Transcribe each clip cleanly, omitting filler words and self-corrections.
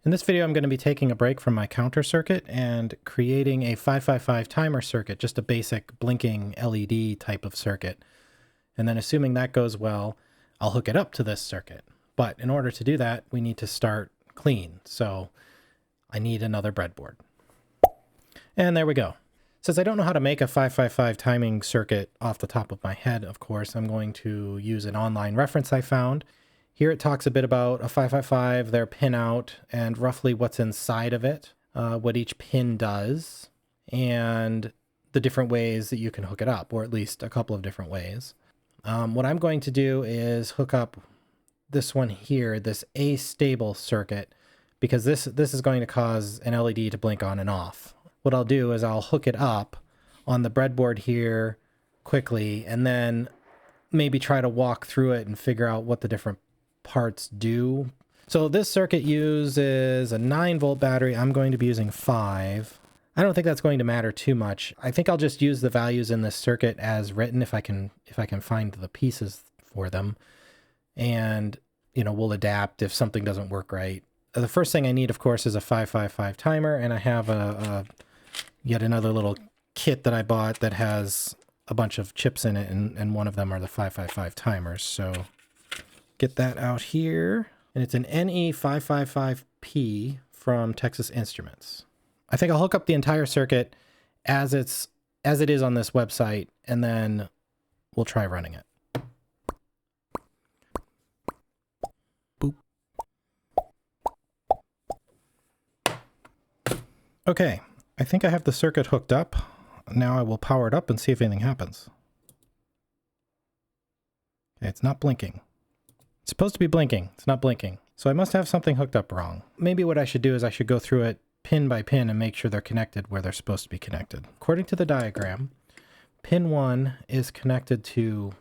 In this video, I'm going to be taking a break from my counter circuit and creating a 555 timer circuit, just a basic blinking LED type of circuit. And then assuming that goes well, I'll hook it up to this circuit. But in order to do that, we need to start clean. So I need another breadboard. And there we go. Since I don't know how to make a 555 timing circuit off the top of my head, of course, I'm going to use an online reference I found. Here it talks a bit about a 555, their pinout, and roughly what's inside of it, what each pin does, and the different ways that you can hook it up, or at least a couple of different ways. What I'm going to do is hook up this one here, this astable circuit, because this is going to cause an LED to blink on and off. What I'll do is I'll hook it up on the breadboard here quickly, and then maybe try to walk through it and figure out what the different parts do. So this circuit uses a 9-volt battery. I'm going to be using 5. I don't think that's going to matter too much. I think I'll just use the values in this circuit as written if I can find the pieces for them. And, you know, we'll adapt if something doesn't work right. The first thing I need, of course, is a 555 timer, and I have yet another little kit that I bought that has a bunch of chips in it, and one of them are the 555 timers. So get that out here, and it's an NE555P from Texas Instruments. I think I'll hook up the entire circuit as it is on this website, and then we'll try running it. Boop. Okay, I think I have the circuit hooked up. Now I will power it up and see if anything happens. Okay, it's not blinking. It's supposed to be blinking. It's not blinking. So I must have something hooked up wrong. Maybe what I should do is I should go through it pin by pin and make sure they're connected where they're supposed to be connected. According to the diagram, pin 1 is connected to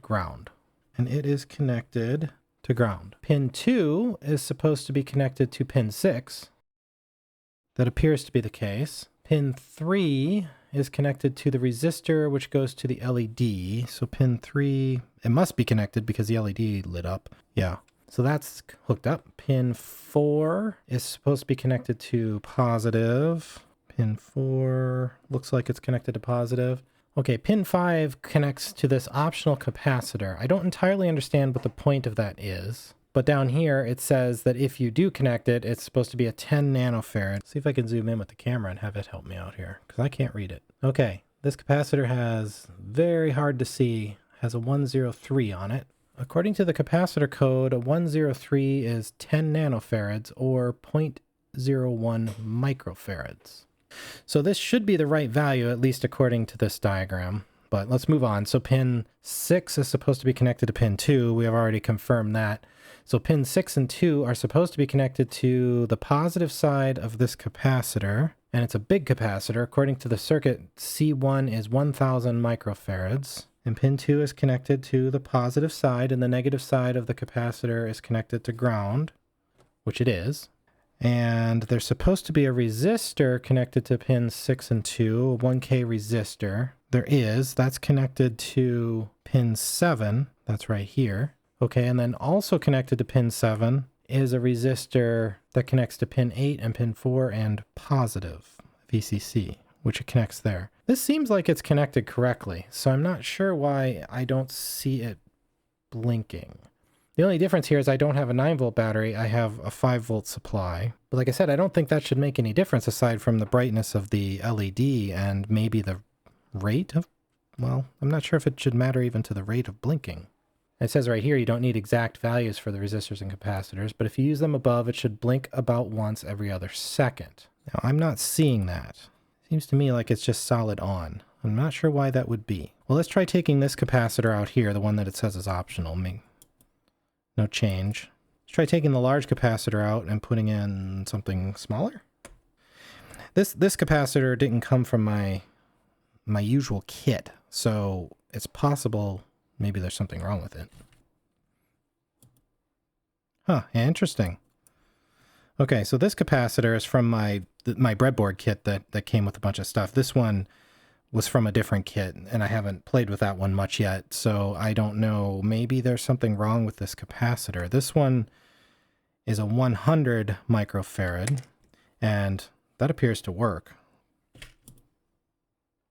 ground, and it is connected to ground. Pin 2 is supposed to be connected to pin 6. That appears to be the case. Pin 3 is connected to the resistor, which goes to the LED. So pin 3, it must be connected because the LED lit up. Yeah, so that's hooked up. Pin 4 is supposed to be connected to positive. Pin 4 looks like it's connected to positive. Okay, pin 5 connects to this optional capacitor. I don't entirely understand what the point of that is. But down here, it says that if you do connect it, it's supposed to be a 10 nanofarad. See if I can zoom in with the camera and have it help me out here, because I can't read it. Okay, this capacitor has, very hard to see, has a 103 on it. According to the capacitor code, a 103 is 10 nanofarads, or 0.01 microfarads. So this should be the right value, at least according to this diagram. But let's move on. So pin 6 is supposed to be connected to pin 2. We have already confirmed that. So pin 6 and 2 are supposed to be connected to the positive side of this capacitor, and it's a big capacitor. According to the circuit, C1 is 1000 microfarads, and pin 2 is connected to the positive side, and the negative side of the capacitor is connected to ground, which it is. And there's supposed to be a resistor connected to pins 6 and 2, a 1K resistor. There is. That's connected to pin 7. That's right here. Okay, and then also connected to pin 7 is a resistor that connects to pin 8 and pin 4 and positive VCC, which it connects there. This seems like it's connected correctly, so I'm not sure why I don't see it blinking. The only difference here is I don't have a 9-volt battery, I have a 5-volt supply. But like I said, I don't think that should make any difference aside from the brightness of the LED and maybe the rate of, well, I'm not sure if it should matter even to the rate of blinking. It says right here you don't need exact values for the resistors and capacitors, but if you use them above, it should blink about once every other second. Now, I'm not seeing that. Seems to me like it's just solid on. I'm not sure why that would be. Well, let's try taking this capacitor out here, the one that it says is optional. No change. Let's try taking the large capacitor out and putting in something smaller. This capacitor didn't come from my usual kit, so it's possible maybe there's something wrong with it. Huh, interesting. Okay, so this capacitor is from my breadboard kit that came with a bunch of stuff. This one was from a different kit, and I haven't played with that one much yet, so I don't know. Maybe there's something wrong with this capacitor. This one is a 100 microfarad, and that appears to work.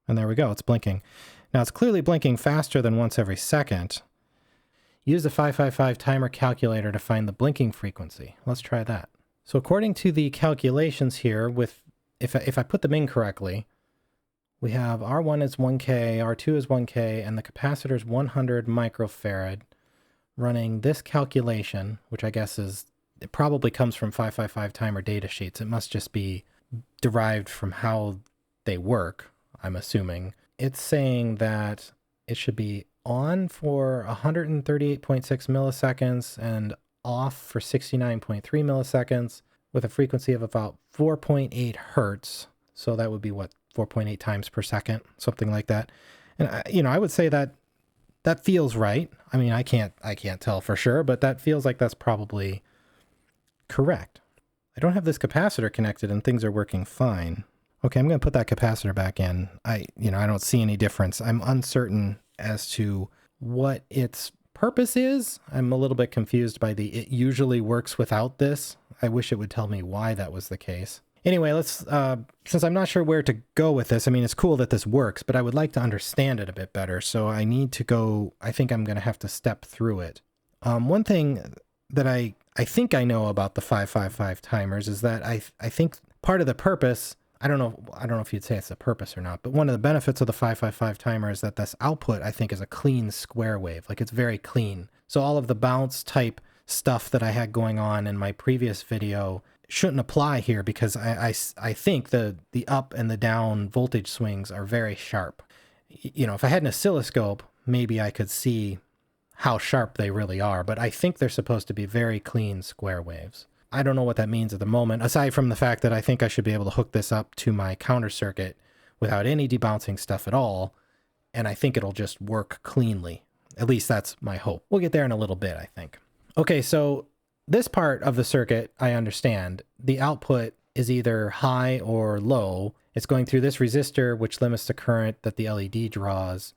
And there we go, it's blinking. Now it's clearly blinking faster than once every second. Use the 555 timer calculator to find the blinking frequency. Let's try that. So according to the calculations here, if I put them in correctly, we have R1 is 1K, R2 is 1K, and the capacitor is 100 microfarad running this calculation, which I guess is, it probably comes from 555 timer data sheets. It must just be derived from how they work, I'm assuming. It's saying that it should be on for 138.6 milliseconds and off for 69.3 milliseconds with a frequency of about 4.8 hertz. So that would be what, 4.8 times per second, something like that. And I would say that that feels right. I mean, I can't tell for sure, but that feels like that's probably correct. I don't have this capacitor connected and things are working fine. Okay, I'm going to put that capacitor back in. I don't see any difference. I'm uncertain as to what its purpose is. I'm a little bit confused by it usually works without this. I wish it would tell me why that was the case. Anyway, let's, since I'm not sure where to go with this, I mean, it's cool that this works, but I would like to understand it a bit better. So I need to go, I think I'm going to have to step through it. One thing that I think I know about the 555 timers is that I think part of the purpose, I don't know if you'd say it's the purpose or not, but one of the benefits of the 555 timer is that this output, I think, is a clean square wave. Like, it's very clean. So all of the bounce type stuff that I had going on in my previous video shouldn't apply here, because I think the up and the down voltage swings are very sharp. If I had an oscilloscope, maybe I could see how sharp they really are, but I think they're supposed to be very clean square waves. I don't know what that means at the moment, aside from the fact that I think I should be able to hook this up to my counter circuit without any debouncing stuff at all, and I think it'll just work cleanly. At least that's my hope. We'll get there in a little bit, I think. Okay, so this part of the circuit, I understand. The output is either high or low. It's going through this resistor, which limits the current that the LED draws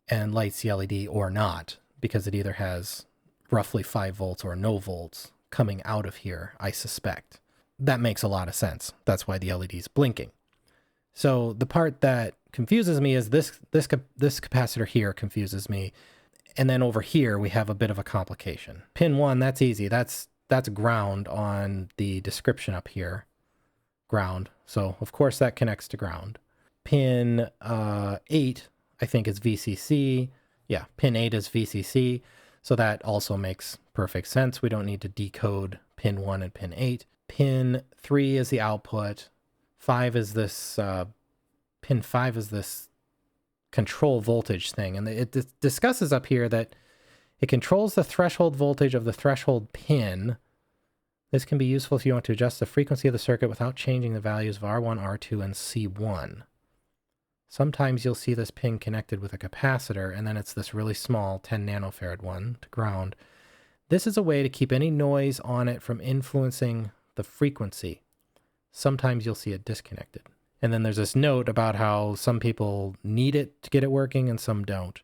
and lights the LED or not, because it either has roughly 5 volts or no volts coming out of here, I suspect. That makes a lot of sense. That's why the LED is blinking. So the part that confuses me is this capacitor here confuses me. And then over here, we have a bit of a complication. Pin 1, that's easy. That's ground on the description up here. Ground. So, of course, that connects to ground. Pin 8, I think, is VCC. Yeah, pin 8 is VCC. So that also makes perfect sense. We don't need to decode pin 1 and pin 8. Pin 3 is the output. 5 is this, pin 5 is this control voltage thing. And it discusses up here that it controls the threshold voltage of the threshold pin. This can be useful if you want to adjust the frequency of the circuit without changing the values of R1, R2, and C1. Sometimes you'll see this pin connected with a capacitor, and then it's this really small 10 nanofarad one to ground. This is a way to keep any noise on it from influencing the frequency. Sometimes you'll see it disconnected. And then there's this note about how some people need it to get it working and some don't.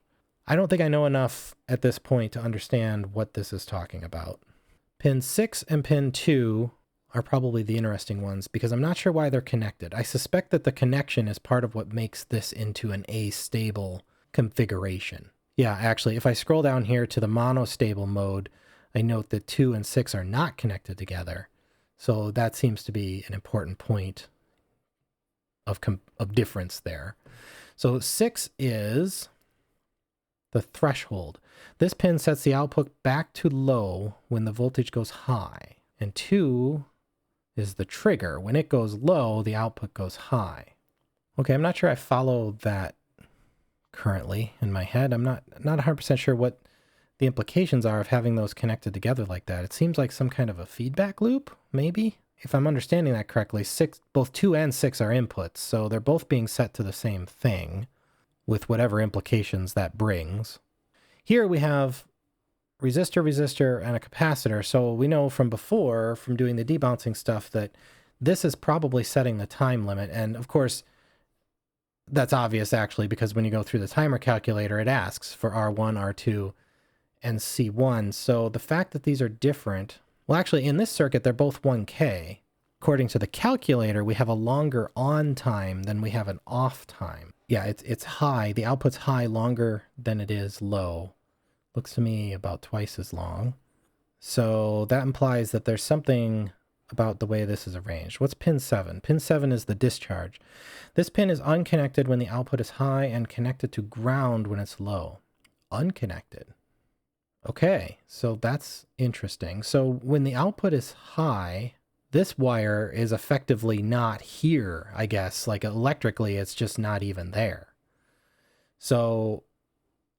I don't think I know enough at this point to understand what this is talking about. Pin 6 and pin 2 are probably the interesting ones because I'm not sure why they're connected. I suspect that the connection is part of what makes this into an astable configuration. Yeah, actually, if I scroll down here to the monostable mode, I note that 2 and 6 are not connected together. So that seems to be an important point of difference there. So 6 is the threshold. This pin sets the output back to low when the voltage goes high. And 2 is the trigger. When it goes low, the output goes high. Okay, I'm not sure I follow that currently in my head. I'm not 100% sure what the implications are of having those connected together like that. It seems like some kind of a feedback loop, maybe? If I'm understanding that correctly, both 2 and 6 are inputs, so they're both being set to the same thing with whatever implications that brings. Here we have resistor, and a capacitor, so we know from before, from doing the debouncing stuff, that this is probably setting the time limit, and of course, that's obvious actually, because when you go through the timer calculator, it asks for R1, R2, and C1, so the fact that these are different Well, actually, in this circuit, they're both 1K. According to the calculator, we have a longer on time than we have an off time. Yeah, it's high. The output's high longer than it is low. Looks to me about twice as long. So that implies that there's something about the way this is arranged. What's pin 7? Pin 7 is the discharge. This pin is unconnected when the output is high and connected to ground when it's low. Unconnected. Okay, so that's interesting. So when the output is high, this wire is effectively not here, I guess. Like electrically, it's just not even there. So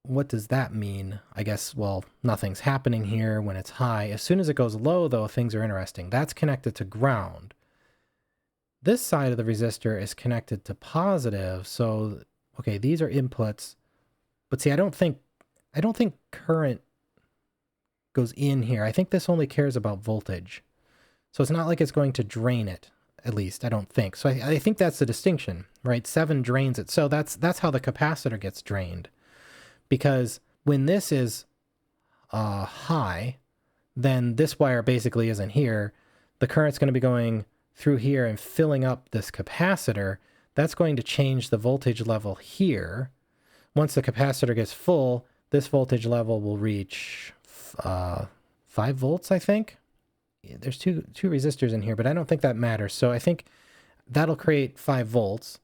what does that mean? I guess, well, nothing's happening here when it's high. As soon as it goes low, though, things are interesting. That's connected to ground. This side of the resistor is connected to positive. So, okay, these are inputs. But see, I don't think current goes in here. I think this only cares about voltage. So it's not like it's going to drain it, at least, I don't think. So I think that's the distinction, right? 7 drains it. So that's how the capacitor gets drained. Because when this is high, then this wire basically isn't here. The current's going to be going through here and filling up this capacitor. That's going to change the voltage level here. Once the capacitor gets full, this voltage level will reach 5 volts, I think. There's two resistors in here, but I don't think that matters. So I think that'll create 5 volts.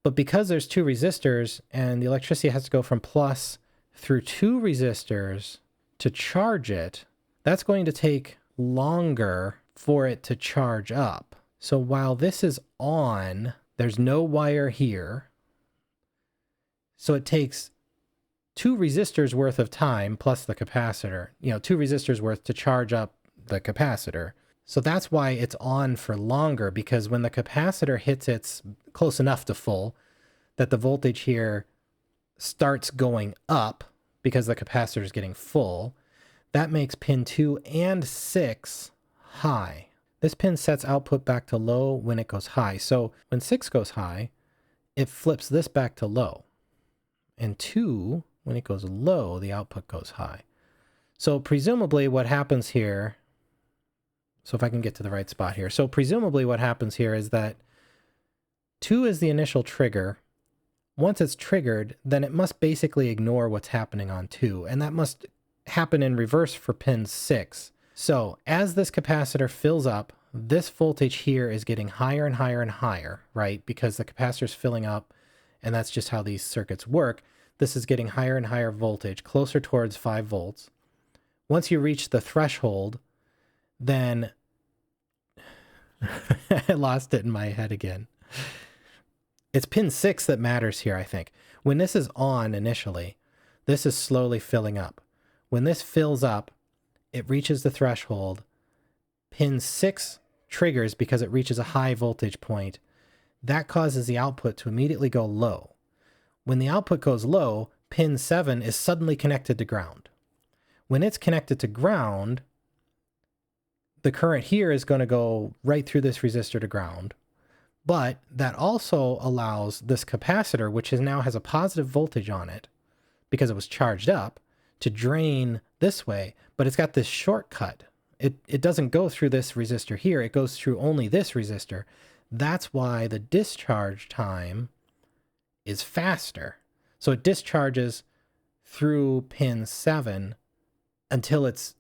But because there's 2 resistors and the electricity has to go from plus through 2 resistors to charge it, that's going to take longer for it to charge up. So while this is on, there's no wire here. So it takes 2 resistors worth of time plus the capacitor, 2 resistors worth to charge up the capacitor. So that's why it's on for longer, because when the capacitor hits its close enough to full, that the voltage here starts going up because the capacitor is getting full, that makes pin 2 and 6 high. This pin sets output back to low when it goes high. So when 6 goes high, it flips this back to low. And 2, when it goes low, the output goes high. So presumably what happens here, so if I can get to the right spot here. So presumably what happens here is that 2 is the initial trigger. Once it's triggered, then it must basically ignore what's happening on 2. And that must happen in reverse for pin 6. So as this capacitor fills up, this voltage here is getting higher and higher and higher, right? Because the capacitor is filling up, and that's just how these circuits work. This is getting higher and higher voltage, closer towards 5 volts. Once you reach the threshold, then I lost it in my head again. It's pin 6 that matters here, I think. When this is on initially, this is slowly filling up. When this fills up, it reaches the threshold. Pin 6 triggers because it reaches a high voltage point. That causes the output to immediately go low. When the output goes low, pin 7 is suddenly connected to ground. When it's connected to ground, the current here is going to go right through this resistor to ground. But that also allows this capacitor, which now has a positive voltage on it because it was charged up, to drain this way. But it's got this shortcut. It doesn't go through this resistor here. It goes through only this resistor. That's why the discharge time is faster. So it discharges through pin 7 until it's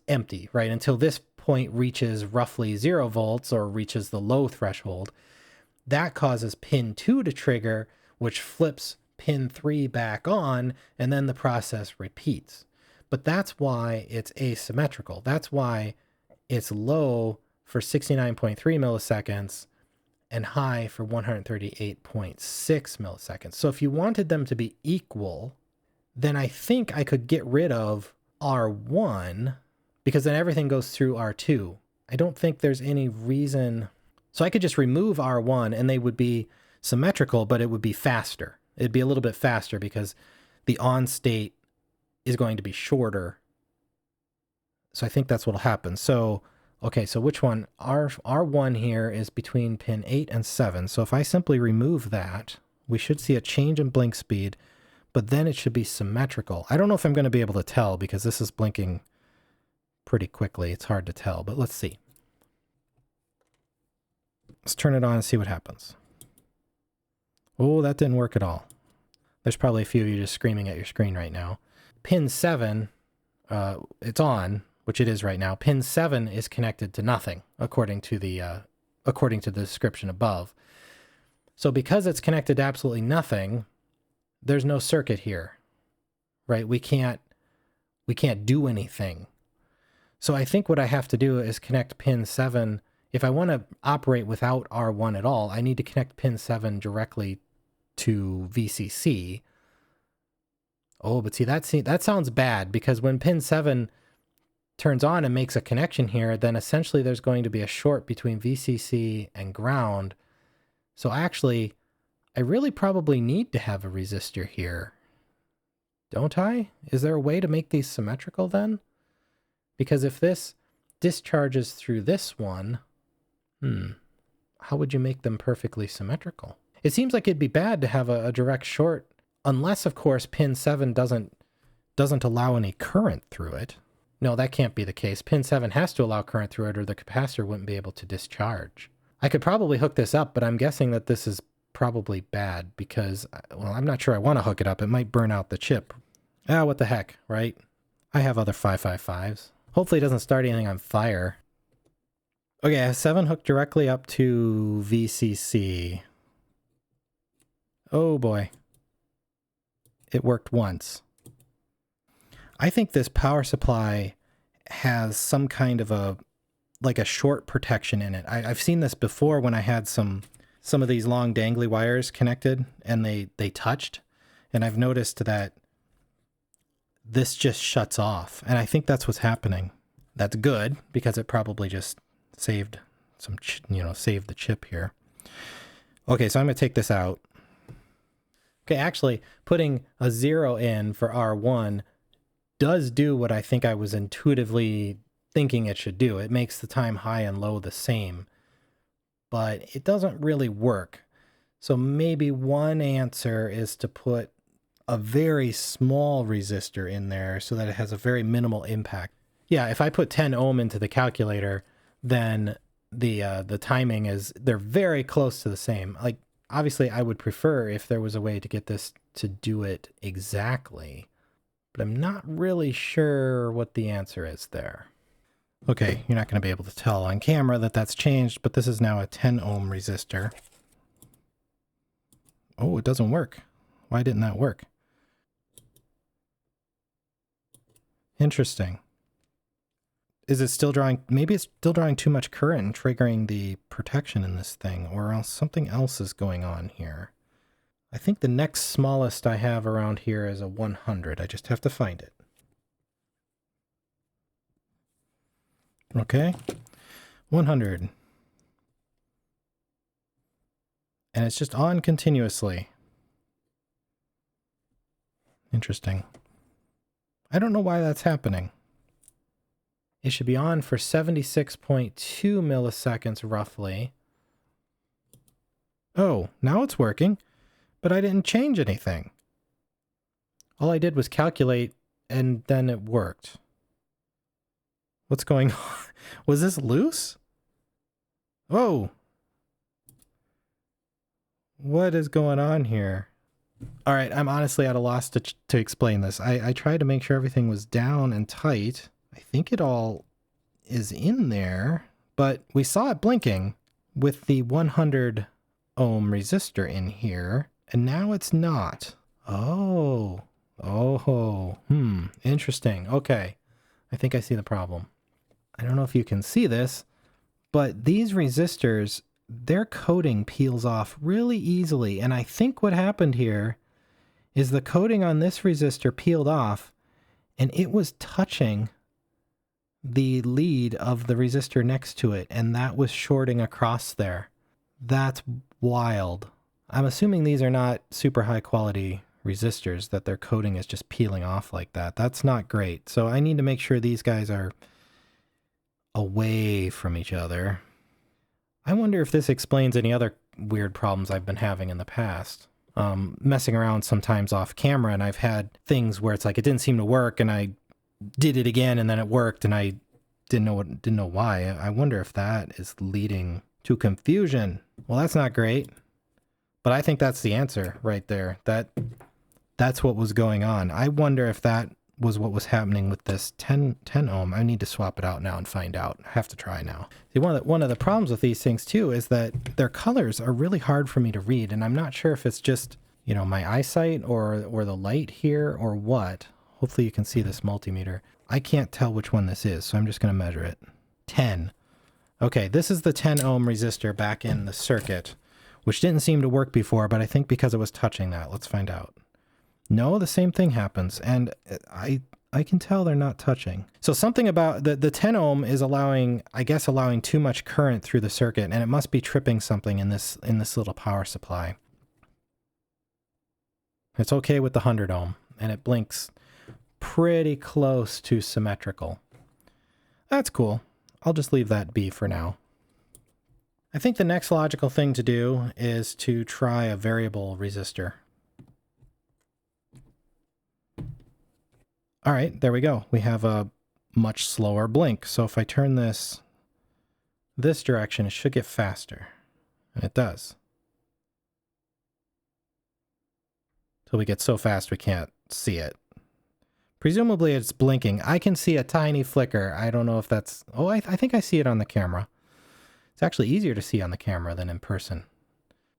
empty, right? Until this point reaches roughly 0 volts or reaches the low threshold. That causes pin 2 to trigger, which flips pin 3 back on, and then the process repeats. But that's why it's asymmetrical. That's why it's low for 69.3 milliseconds and high for 138.6 milliseconds. So if you wanted them to be equal, then I think I could get rid of R1 because then everything goes through R2. I don't think there's any reason. So I could just remove R1 and they would be symmetrical, but it would be faster. It'd be a little bit faster because the on state is going to be shorter. So I think that's what'll happen. So, okay, so which one? R1 here is between pin 8 and 7. So if I simply remove that, we should see a change in blink speed, but then it should be symmetrical. I don't know if I'm going to be able to tell because this is blinking pretty quickly. It's hard to tell, but let's see. Let's turn it on and see what happens. Oh, that didn't work at all. There's probably a few of you just screaming at your screen right now. Pin 7, it's on, which it is right now. Pin 7 is connected to nothing, according to the description above. So because it's connected to absolutely nothing, there's no circuit here, right? We can't do anything. So I think what I have to do is connect pin 7. If I want to operate without R1 at all, I need to connect pin 7 directly to VCC. Oh, but see, that sounds bad, because when pin 7 turns on and makes a connection here, then essentially there's going to be a short between VCC and ground. So actually, I really probably need to have a resistor here. Don't I? Is there a way to make these symmetrical then? Because if this discharges through this one, how would you make them perfectly symmetrical? It seems like it'd be bad to have a direct short, unless of course pin 7 doesn't allow any current through it. No, that can't be the case. Pin 7 has to allow current through it, or the capacitor wouldn't be able to discharge. I could probably hook this up, but I'm guessing that this is probably bad because, well, I'm not sure I want to hook it up. It might burn out the chip. Ah, what the heck, right? I have other 555s. Hopefully it doesn't start anything on fire. Okay, I have 7 hooked directly up to VCC. Oh boy. It worked once. I think this power supply has some kind of a short protection in it. I've seen this before when I had some of these long dangly wires connected and they touched, and I've noticed that this just shuts off, and I think that's what's happening. That's good because it probably just saved saved the chip here. Okay, so I'm going to take this out. Okay, actually putting a 0 in for R1 does do what I think I was intuitively thinking it should do. It makes the time high and low the same, but it doesn't really work. So maybe one answer is to put a very small resistor in there so that it has a very minimal impact. Yeah, if I put 10 ohm into the calculator, then the timing is, they're very close to the same. Like, obviously I would prefer if there was a way to get this to do it exactly, but I'm not really sure what the answer is there. Okay, you're not going to be able to tell on camera that that's changed, but this is now a 10 ohm resistor. Oh, it doesn't work. Why didn't that work? Interesting. Is it still drawing? Maybe it's still drawing too much current and triggering the protection in this thing, or else something else is going on here. I think the next smallest I have around here is a 100. I just have to find it. Okay, 100. And it's just on continuously. Interesting. I don't know why that's happening. It should be on for 76.2 milliseconds roughly. Oh, now it's working, but I didn't change anything. All I did was calculate and then it worked. What's going on? Was this loose? Whoa. What is going on here? All right, I'm honestly at a loss to explain this. I tried to make sure everything was down and tight. I think it all is in there, but we saw it blinking with the 100 ohm resistor in here, and now it's not. Oh, interesting. Okay, I think I see the problem. I don't know if you can see this, but these resistors, their coating peels off really easily, and I think what happened here is the coating on this resistor peeled off, and it was touching the lead of the resistor next to it, and that was shorting across there. That's wild. I'm assuming these are not super high quality resistors, that their coating is just peeling off like that. That's not great. So I need to make sure these guys are away from each other. I wonder if this explains any other weird problems I've been having in the past. Messing around sometimes off camera, and I've had things where it's like it didn't seem to work, and I did it again and then it worked, and I didn't know why. I wonder if that is leading to confusion. Well, that's not great, but I think that's the answer right there. That's what was going on. I wonder if that was what was happening with this 10 ohm. I need to swap it out now and find out. I have to try now. See, one of the problems with these things too is that their colors are really hard for me to read, and I'm not sure if it's just, you know, my eyesight or the light here or what. Hopefully you can see this multimeter. I can't tell which one this is, so I'm just going to measure it. 10. Okay, this is the 10 ohm resistor back in the circuit, which didn't seem to work before, but I think because it was touching that. Let's find out. No, the same thing happens, and I can tell they're not touching. So something about the 10 ohm is allowing too much current through the circuit, and it must be tripping something in this little power supply. It's okay with the 100 ohm, and it blinks pretty close to symmetrical. That's cool. I'll just leave that be for now. I think the next logical thing to do is to try a variable resistor. All right, there we go. We have a much slower blink. So if I turn this direction, it should get faster. And it does. Till we get so fast we can't see it. Presumably it's blinking. I can see a tiny flicker. I don't know if that's... Oh, I think I see it on the camera. It's actually easier to see on the camera than in person.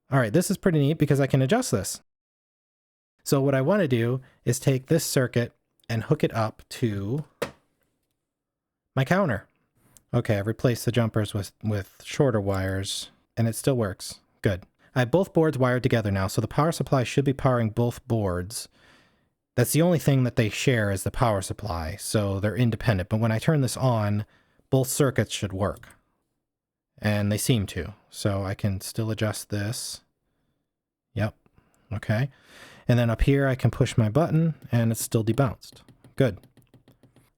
All right, this is pretty neat because I can adjust this. So what I want to do is take this circuit and hook it up to my counter. Okay, I've replaced the jumpers with shorter wires, and it still works. Good. I have both boards wired together now, so the power supply should be powering both boards. That's the only thing that they share is the power supply, so they're independent. But when I turn this on, both circuits should work. And they seem to. So I can still adjust this. Yep. Okay. And then up here I can push my button and it's still debounced. Good.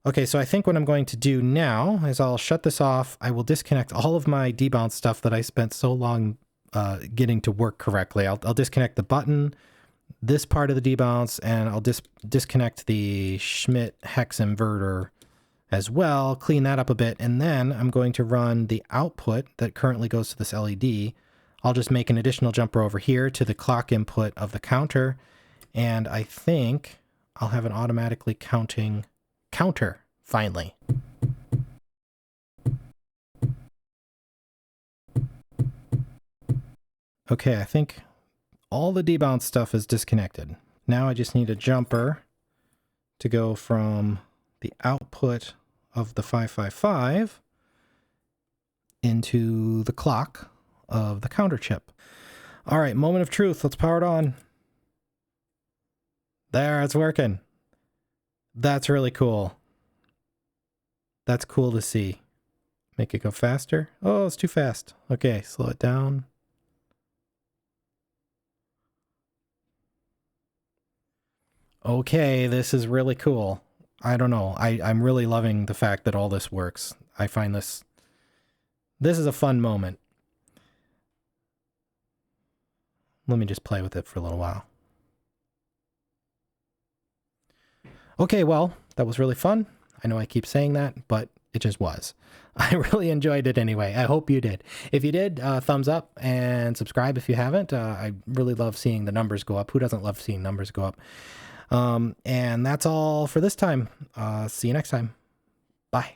Okay, so I think what I'm going to do now is I'll shut this off. I will disconnect all of my debounce stuff that I spent so long getting to work correctly. I'll disconnect the button, this part of the debounce, and I'll disconnect the Schmidt hex inverter as well, clean that up a bit, and then I'm going to run the output that currently goes to this LED. I'll just make an additional jumper over here to the clock input of the counter, and I think I'll have an automatically counting counter, finally. Okay, I think all the debounce stuff is disconnected. Now I just need a jumper to go from the output of the 555 into the clock of the counter chip. All right, moment of truth. Let's power it on. There, it's working. That's really cool. That's cool to see. Make it go faster. Oh, it's too fast. Okay, slow it down. Okay, this is really cool. I don't know. I'm really loving the fact that all this works. I find this is a fun moment. Let me just play with it for a little while. Okay, well, that was really fun. I know I keep saying that, but it just was. I really enjoyed it anyway. I hope you did. If you did, thumbs up and subscribe if you haven't. I really love seeing the numbers go up. Who doesn't love seeing numbers go up? And that's all for this time. See you next time. Bye.